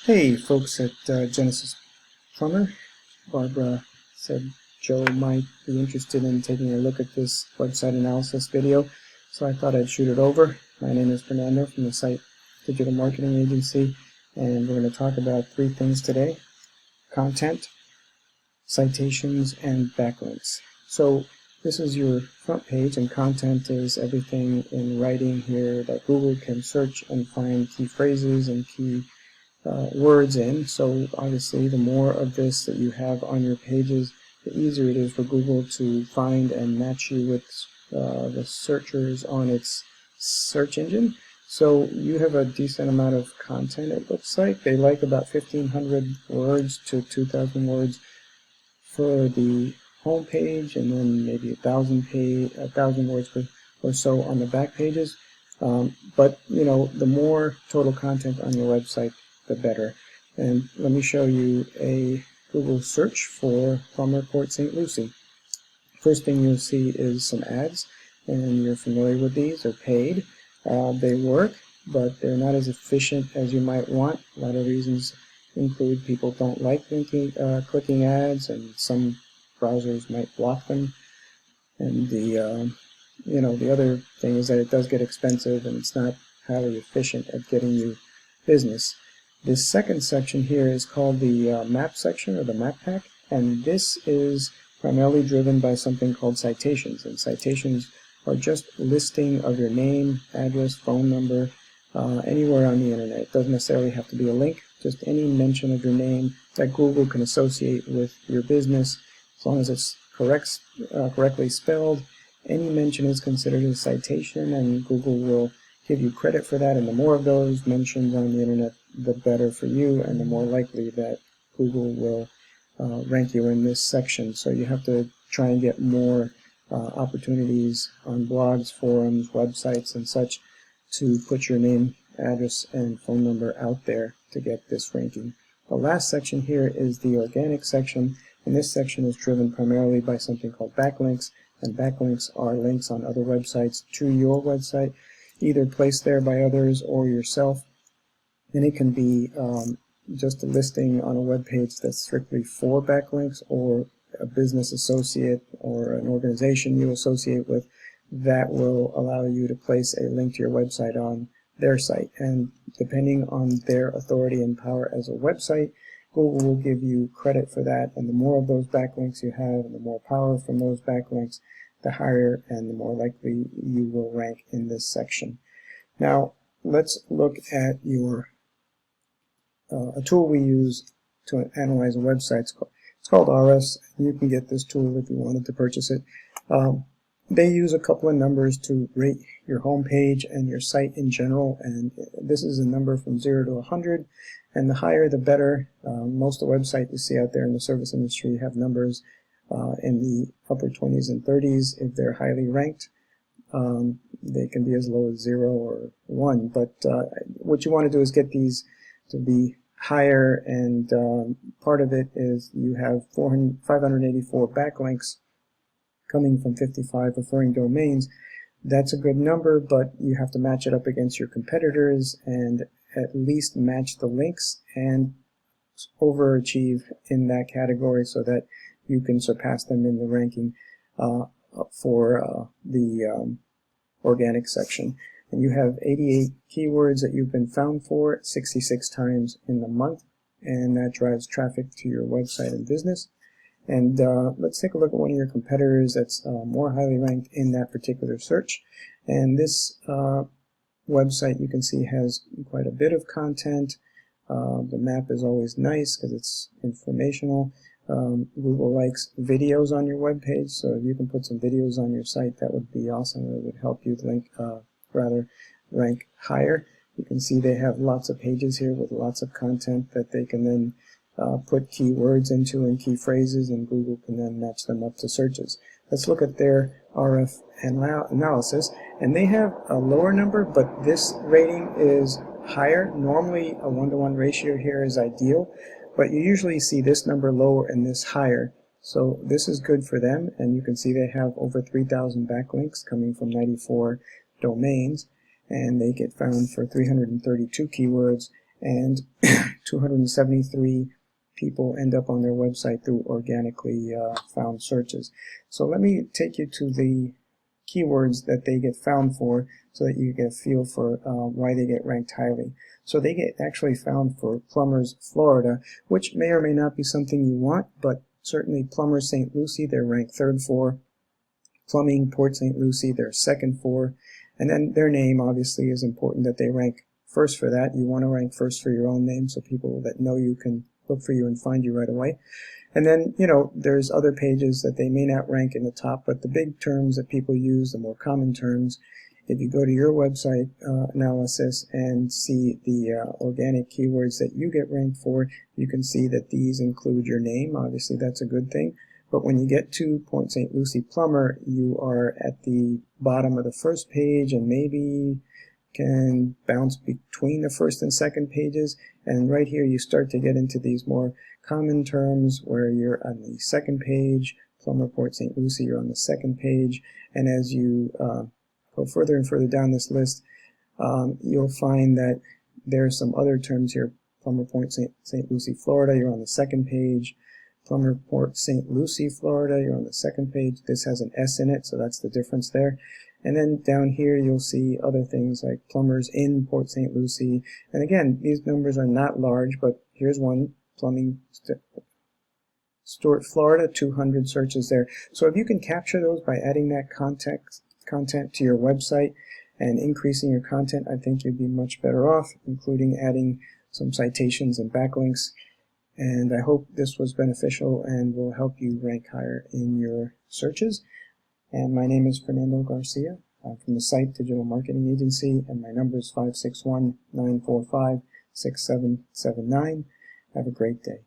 Hey folks at Genesis Plumber. Barbara said Joe might be interested in taking a look at this website analysis video, so I thought I'd shoot it over. My name is Fernando from the site Digital Marketing Agency, and we're going to talk about three things today: content, citations, and backlinks. So this is your front page, and content is everything in writing here that Google can search and find key phrases and key words in. So obviously the more of this that you have on your pages, the easier it is for Google to find and match you with the searchers on its search engine. So you have a decent amount of content, it looks like. They like about 1,500 words to 2,000 words for the home page, and then maybe 1,000 words or so on the back pages. But you know, the more total content on your website, the better. And let me show you a Google search for Plumber Port St. Lucie. First thing you'll see is some ads, and you're familiar with these. They're paid. They work, but they're not as efficient as you might want. A lot of reasons include people don't like clicking ads, and some browsers might block them. And the other thing is that it does get expensive, and it's not highly efficient at getting you business. This second section here is called the map section, or the map pack, and this is primarily driven by something called citations. And citations are just listing of your name, address, phone number, anywhere on the internet. It doesn't necessarily have to be a link, just any mention of your name that Google can associate with your business. As long as it's correctly spelled, any mention is considered a citation, and Google will give you credit for that. And the more of those mentions on the internet, the better for you, and the more likely that Google will rank you in this section. So you have to try and get more opportunities on blogs, forums, websites, and such to put your name, address, and phone number out there to get this ranking. The last section here is the organic section, and this section is driven primarily by something called backlinks, and backlinks are links on other websites to your website, either placed there by others or yourself. And it can be just a listing on a web page that's strictly for backlinks, or a business associate or an organization you associate with that will allow you to place a link to your website on their site. And depending on their authority and power as a website, Google will give you credit for that. And the more of those backlinks you have, and the more power from those backlinks, the higher and the more likely you will rank in this section. Now let's look at a tool we use to analyze a website. It's called Ahrefs. You can get this tool if you wanted to purchase it. They use a couple of numbers to rate your home page and your site in general, and this is a number from 0 to 100, and the higher the better. Most of the websites you see out there in the service industry have numbers in the upper 20s and 30s if they're highly ranked. They can be as low as 0 or 1, but what you want to do is get these to be higher, and part of it is you have 584 backlinks coming from 55 referring domains. That's a good number, but you have to match it up against your competitors and at least match the links and overachieve in that category so that you can surpass them in the ranking for the organic section. And you have 88 keywords that you've been found for 66 times in the month, and that drives traffic to your website and business. And let's take a look at one of your competitors that's more highly ranked in that particular search. And this website, you can see, has quite a bit of content. The map is always nice because it's informational. Google likes videos on your web page, so if you can put some videos on your site, that would be awesome. It would help you rank higher. You can see they have lots of pages here with lots of content that they can then put keywords into and key phrases, and Google can then match them up to searches. Let's look at their Ahrefs analysis, and they have a lower number, but this rating is higher. Normally a 1-to-1 ratio here is ideal, but you usually see this number lower and this higher. So this is good for them, and you can see they have over 3,000 backlinks coming from 94 domains, and they get found for 332 keywords and 273 people end up on their website through organically found searches. So let me take you to the keywords that they get found for so that you get a feel for why they get ranked highly. So they get actually found for Plumbers, Florida, which may or may not be something you want, but certainly Plumbers St. Lucie, they're ranked third for. Plumbing, Port St. Lucie, they're second for. And then their name, obviously, is important that they rank first for that. You want to rank first for your own name so people that know you can look for you and find you right away. And then, there's other pages that they may not rank in the top, but the big terms that people use, the more common terms, if you go to your website analysis and see the organic keywords that you get ranked for, you can see that these include your name. Obviously, that's a good thing. But when you get to Port St. Lucie Plumber, you are at the bottom of the first page and maybe can bounce between the first and second pages. And right here you start to get into these more common terms where you're on the second page. Plumber, Port St. Lucie, you're on the second page. And as you go further and further down this list, you'll find that there are some other terms here. Plumber, Port St. Lucie, Florida, you're on the second page. Plumber, Port St. Lucie, Florida, you're on the second page. This has an S in it, so that's the difference there. And then down here you'll see other things like plumbers in Port St. Lucie. And again, these numbers are not large, but here's one, plumbing, Stuart, Florida, 200 searches there. So if you can capture those by adding that content to your website and increasing your content, I think you'd be much better off, including adding some citations and backlinks. And I hope this was beneficial and will help you rank higher in your searches. And my name is Fernando Garcia. I'm from the Site Digital Marketing Agency, and my number is 561-945-6779. Have a great day.